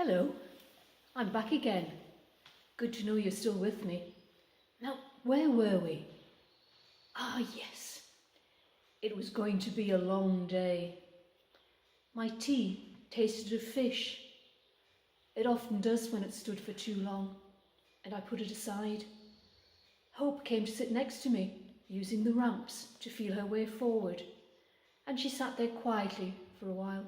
Hello, I'm back again. Good to know you're still with me. Now, where were we? Ah, yes. It was going to be a long day. My tea tasted of fish. It often does when it's stood for too long, and I put it aside. Hope came to sit next to me, using the ramps to feel her way forward, and she sat there quietly for a while,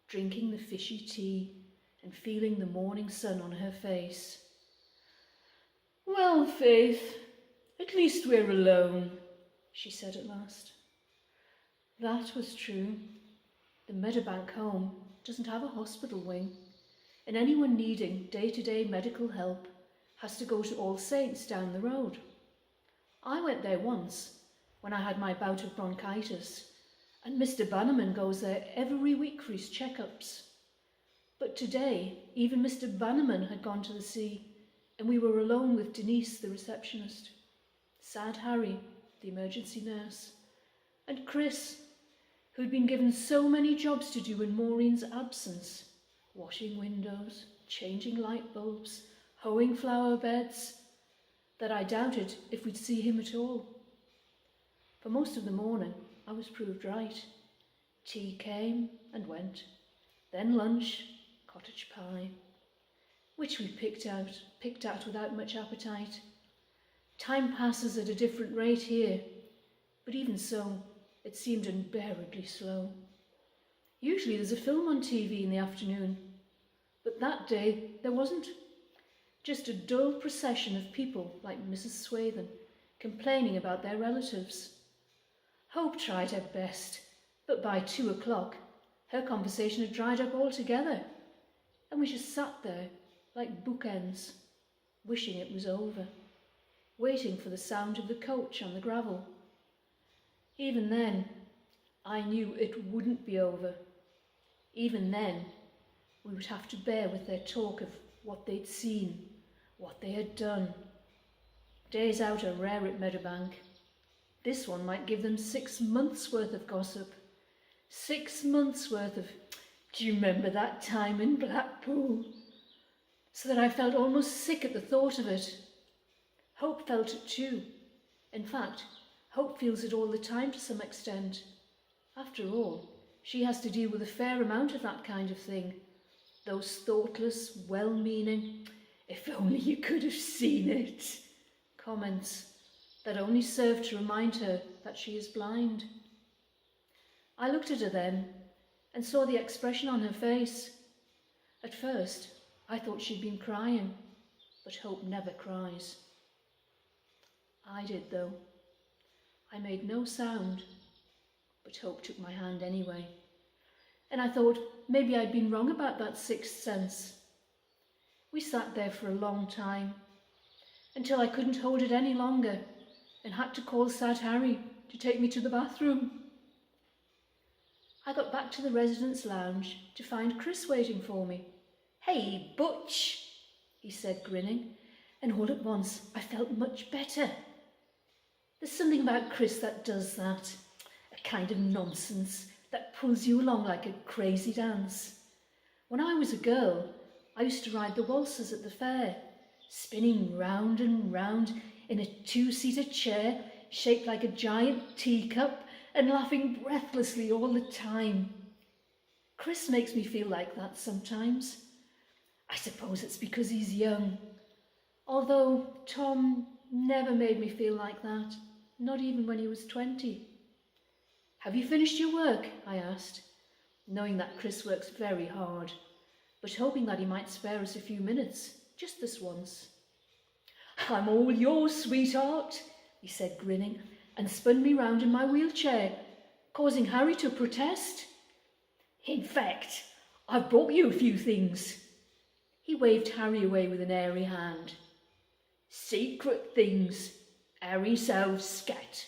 drinking the fishy tea and feeling the morning sun on her face. "Well, Faith, at least we're alone," she said at last. That was true. The Meadowbank home doesn't have a hospital wing, and anyone needing day-to-day medical help has to go to All Saints down the road. I went there once when I had my bout of bronchitis, and Mr. Bannerman goes there every week for his checkups. But today, even Mr. Bannerman had gone to the sea, and we were alone with Denise, the receptionist, Sad Harry, the emergency nurse, and Chris, who'd been given so many jobs to do in Maureen's absence: washing windows, changing light bulbs, hoeing flower beds, that I doubted if we'd see him at all. For most of the morning, I was proved right. Tea came and went, then lunch, cottage pie, which we picked out without much appetite. Time passes at a different rate here, but even so, it seemed unbearably slow. Usually there's a film on TV in the afternoon, but that day there wasn't. Just a dull procession of people like Mrs. Swathen complaining about their relatives. Hope tried her best, but by 2:00 her conversation had dried up altogether, and we just sat there like bookends, wishing it was over, waiting for the sound of the coach on the gravel. Even then, I knew it wouldn't be over. Even then, we would have to bear with their talk of what they'd seen, what they had done. Days out are rare at Meadowbank. This one might give them 6 months' worth of gossip. 6 months' worth of, "Do you remember that time in Blackpool?" So that I felt almost sick at the thought of it. Hope felt it too. In fact, Hope feels it all the time to some extent. After all, she has to deal with a fair amount of that kind of thing. Those thoughtless, well-meaning, "if only you could have seen it" comments that only serve to remind her that she is blind. I looked at her then and saw the expression on her face. At first, I thought she'd been crying, but Hope never cries. I did, though. I made no sound, but Hope took my hand anyway, and I thought maybe I'd been wrong about that sixth sense. We sat there for a long time, until I couldn't hold it any longer and had to call Sad Harry to take me to the bathroom. I got back to the residence lounge to find Chris waiting for me. "Hey, Butch," he said, grinning, and all at once I felt much better. There's something about Chris that does that, a kind of nonsense that pulls you along like a crazy dance. When I was a girl, I used to ride the waltzers at the fair, spinning round and round in a 2-seater chair shaped like a giant teacup and laughing breathlessly all the time. Chris makes me feel like that sometimes. I suppose it's because he's young, although Tom never made me feel like that, not even when he was 20. "Have you finished your work?" I asked, knowing that Chris works very hard, but hoping that he might spare us a few minutes, just this once. "I'm all yours, sweetheart," he said, grinning, and spun me round in my wheelchair, causing Harry to protest. "In fact, I've brought you a few things." He waved Harry away with an airy hand. "Secret things, Harry South scat."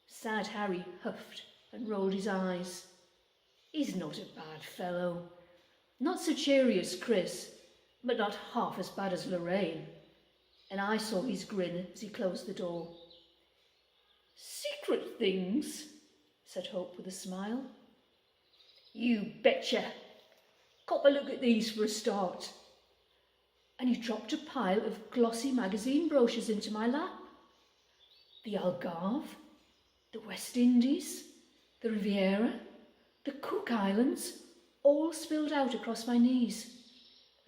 Sad Harry huffed and rolled his eyes. He's not a bad fellow. Not so cheery as Chris, but not half as bad as Lorraine. And I saw his grin as he closed the door. "Secret things?" said Hope with a smile. "You betcha. Cop a look at these for a start." And he dropped a pile of glossy magazine brochures into my lap. The Algarve, the West Indies, the Riviera, the Cook Islands, all spilled out across my knees.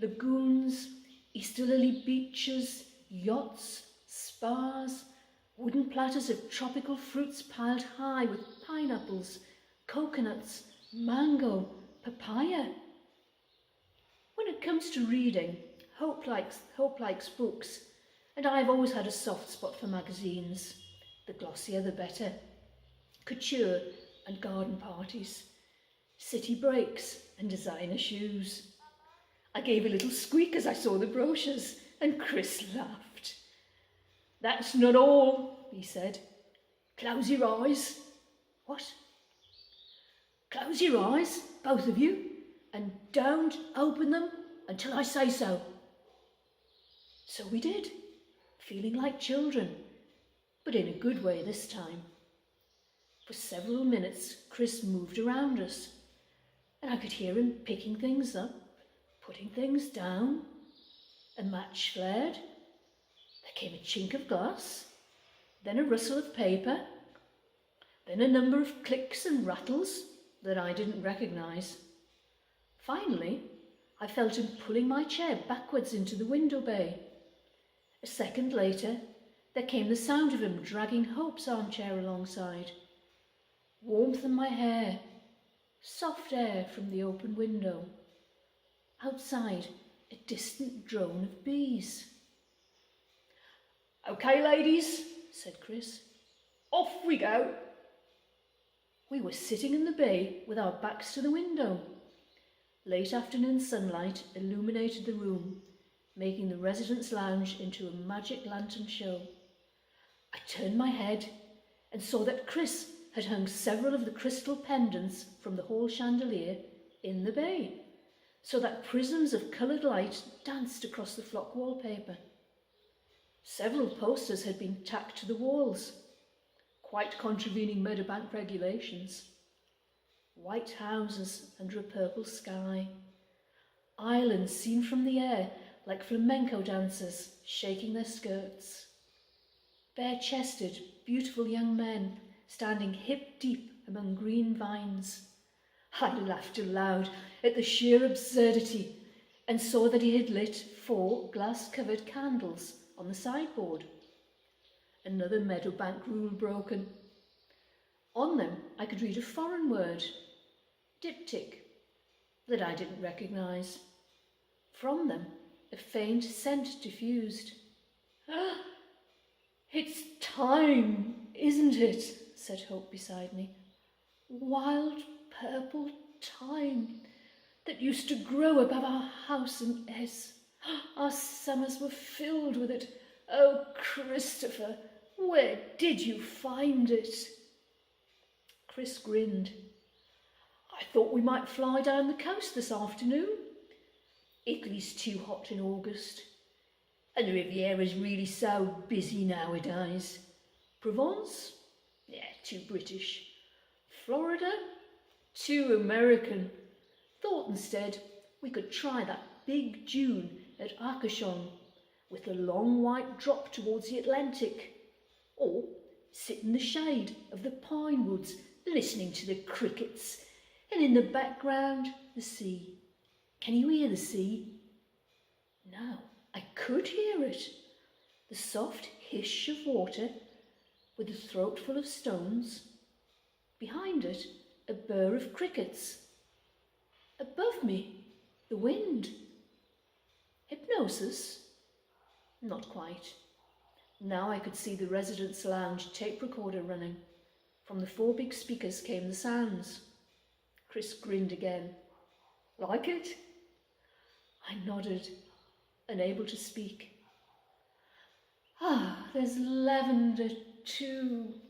Lagoons, Easter lily beaches, yachts, spas, wooden platters of tropical fruits piled high with pineapples, coconuts, mango, papaya. When it comes to reading, Hope likes books, and I've always had a soft spot for magazines. The glossier the better. Couture and garden parties, city breaks and designer shoes. I gave a little squeak as I saw the brochures, and Chris laughed. "That's not all," he said. "Close your eyes." "What?" "Close your eyes, both of you, and don't open them until I say so." So we did, feeling like children, but in a good way this time. For several minutes, Chris moved around us, and I could hear him picking things up, putting things down. A match flared. There came a chink of glass, then a rustle of paper, then a number of clicks and rattles that I didn't recognise. Finally, I felt him pulling my chair backwards into the window bay. A second later, there came the sound of him dragging Hope's armchair alongside. Warmth in my hair, soft air from the open window. Outside, a distant drone of bees. "Okay, ladies," said Chris. "Off we go." We were sitting in the bay with our backs to the window. Late afternoon sunlight illuminated the room, making the residence lounge into a magic lantern show. I turned my head and saw that Chris had hung several of the crystal pendants from the hall chandelier in the bay, so that prisms of coloured light danced across the flock wallpaper. Several posters had been tacked to the walls, quite contravening Meadowbank regulations. White houses under a purple sky. Islands seen from the air like flamenco dancers shaking their skirts. Bare-chested, beautiful young men standing hip-deep among green vines. I laughed aloud at the sheer absurdity and saw that he had lit 4 glass-covered candles on the sideboard. Another Meadowbank rule broken. On them I could read a foreign word, diptych, that I didn't recognise. From them a faint scent diffused. "Ah, it's thyme, isn't it?" said Hope beside me. "Wild purple thyme that used to grow above our house in Es. Our summers were filled with it. Oh, Christopher, where did you find it?" Chris grinned. "I thought we might fly down the coast this afternoon. Italy's too hot in August, and the Riviera's really so busy nowadays. Provence? Yeah, too British. Florida? Too American. Thought instead we could try that big dune at Arcachon with the long white drop towards the Atlantic, or sit in the shade of the pine woods listening to the crickets, and in the background the sea. Can you hear the sea?" Now I could hear it, the soft hiss of water with a throat full of stones. Behind it, a burr of crickets. Above me, the wind. Hypnosis? Not quite. Now I could see the residence lounge tape recorder running. From the 4 big speakers came the sounds. Chris grinned again. "Like it?" I nodded, unable to speak. "Ah, there's lavender too,"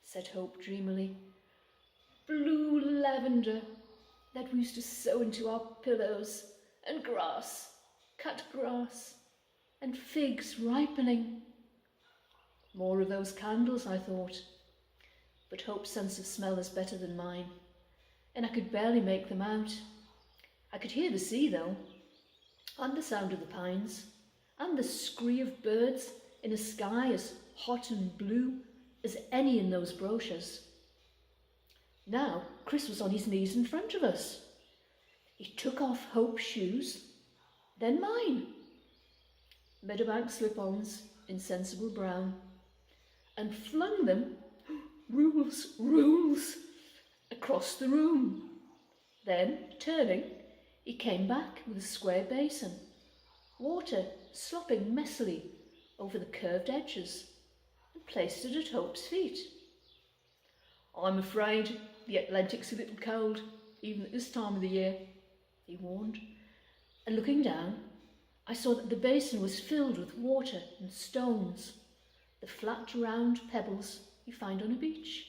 said Hope dreamily. "Blue lavender that we used to sew into our pillows, and grass, cut grass, and figs ripening." More of those candles, I thought. But Hope's sense of smell is better than mine, and I could barely make them out. I could hear the sea though, and the sound of the pines, and the scree of birds in a sky as hot and blue as any in those brochures. Now Chris was on his knees in front of us. He took off Hope's shoes, then mine, Meadowbank slip-ons in sensible brown, and flung them, rules, rules, across the room. Then, turning, he came back with a square basin, water slopping messily over the curved edges, and placed it at Hope's feet. "I'm afraid the Atlantic's a little cold, even at this time of the year," he warned, and looking down, I saw that the basin was filled with water and stones, the flat round pebbles you find on a beach.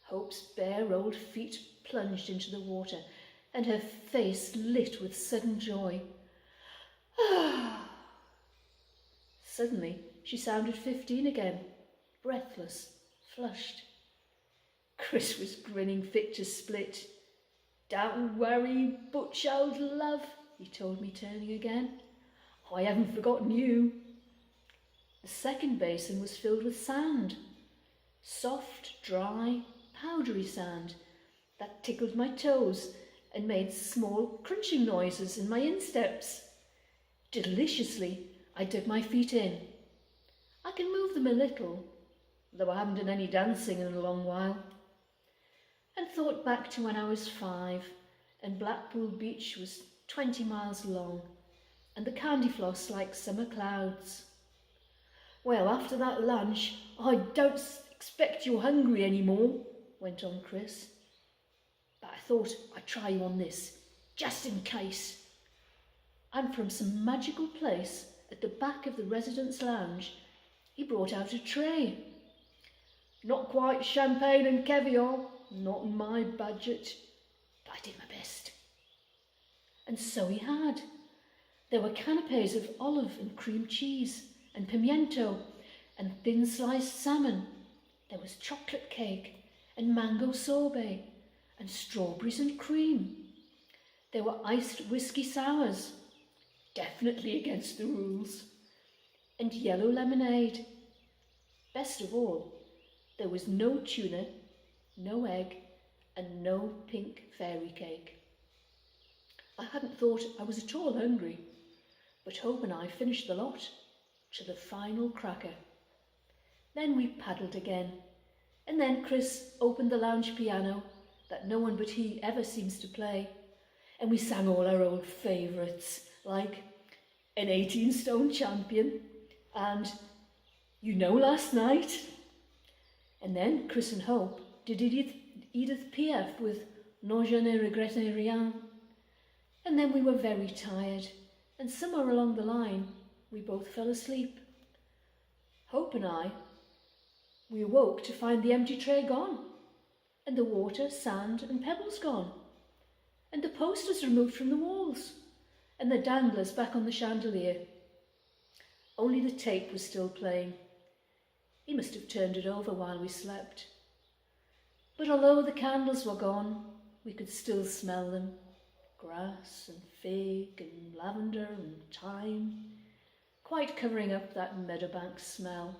Hope's bare old feet plunged into the water, and her face lit with sudden joy. Suddenly she sounded 15 again, breathless, flushed. Chris was grinning fit to split. "Don't worry, Butch, old love," he told me, turning again. "I haven't forgotten you." The second basin was filled with sand, soft, dry, powdery sand that tickled my toes and made small crunching noises in my insteps. Deliciously, I dug my feet in. I can move them a little, though I haven't done any dancing in a long while. And thought back to when I was 5 and Blackpool Beach was 20 miles long and the candy floss like summer clouds. "Well, after that lunch, I don't expect you're hungry anymore," went on Chris. "But I thought I'd try you on this, just in case." And from some magical place at the back of the residence lounge, he brought out a tray. "Not quite champagne and caviar, not in my budget, but I did my best." And so he had. There were canapes of olive and cream cheese and pimiento and thin sliced salmon. There was chocolate cake and mango sorbet and strawberries and cream. There were iced whiskey sours, definitely against the rules, and yellow lemonade. Best of all, there was no tuna, no egg, and no pink fairy cake. I hadn't thought I was at all hungry, but Hope and I finished the lot, to the final cracker. Then we paddled again, and then Chris opened the lounge piano that no one but he ever seems to play, and we sang all our old favourites, like An 18-Stone Champion and You Know Last Night. And then Chris and Hope did Edith Piaf with Non je ne regrette rien. And then we were very tired, and somewhere along the line we both fell asleep. Hope and I, we awoke to find the empty tray gone, and the water, sand and pebbles gone, and the posters removed from the walls, and the danglers back on the chandelier. Only the tape was still playing. He must have turned it over while we slept. But although the candles were gone, we could still smell them. Grass and fig and lavender and thyme, quite covering up that Meadowbank smell.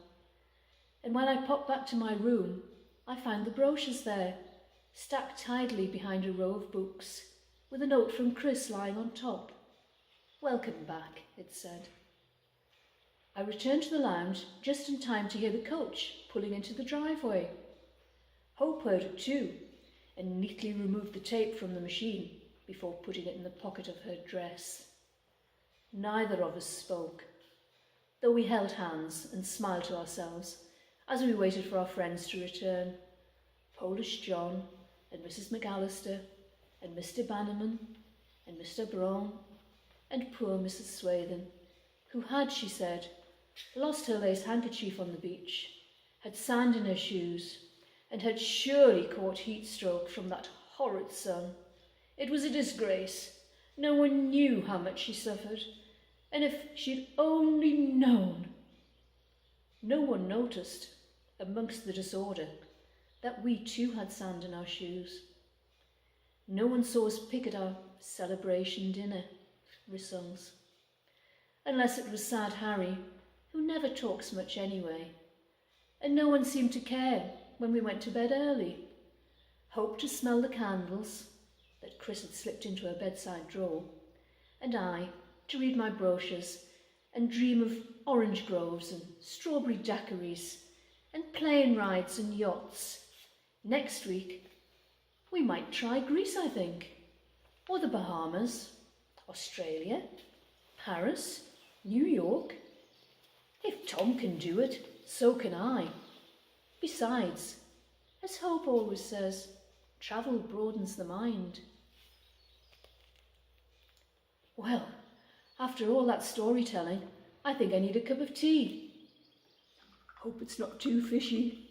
And when I popped back to my room, I found the brochures there, stacked tidily behind a row of books, with a note from Chris lying on top. "Welcome back," it said. I returned to the lounge just in time to hear the coach pulling into the driveway. Hope heard it too, and neatly removed the tape from the machine before putting it in the pocket of her dress. Neither of us spoke, though we held hands and smiled to ourselves as we waited for our friends to return. Polish John and Mrs. McAllister and Mr. Bannerman and Mr. Brown and poor Mrs. Swathen, who had, she said, lost her lace handkerchief on the beach, had sand in her shoes, and had surely caught heat stroke from that horrid sun. It was a disgrace. No one knew how much she suffered, and if she'd only known. No one noticed, amongst the disorder, that we too had sand in our shoes. No one saw us pick at our celebration dinner rissongs. Unless it was Sad Harry, who never talks much anyway. And no one seemed to care when we went to bed early. Hope to smell the candles that Chris had slipped into her bedside drawer, and I to read my brochures and dream of orange groves and strawberry daiquiris and plane rides and yachts. Next week, we might try Greece, I think, or the Bahamas, Australia, Paris, New York. If Tom can do it, so can I. Besides, as Hope always says, travel broadens the mind. Well, after all that storytelling, I think I need a cup of tea. Hope it's not too fishy.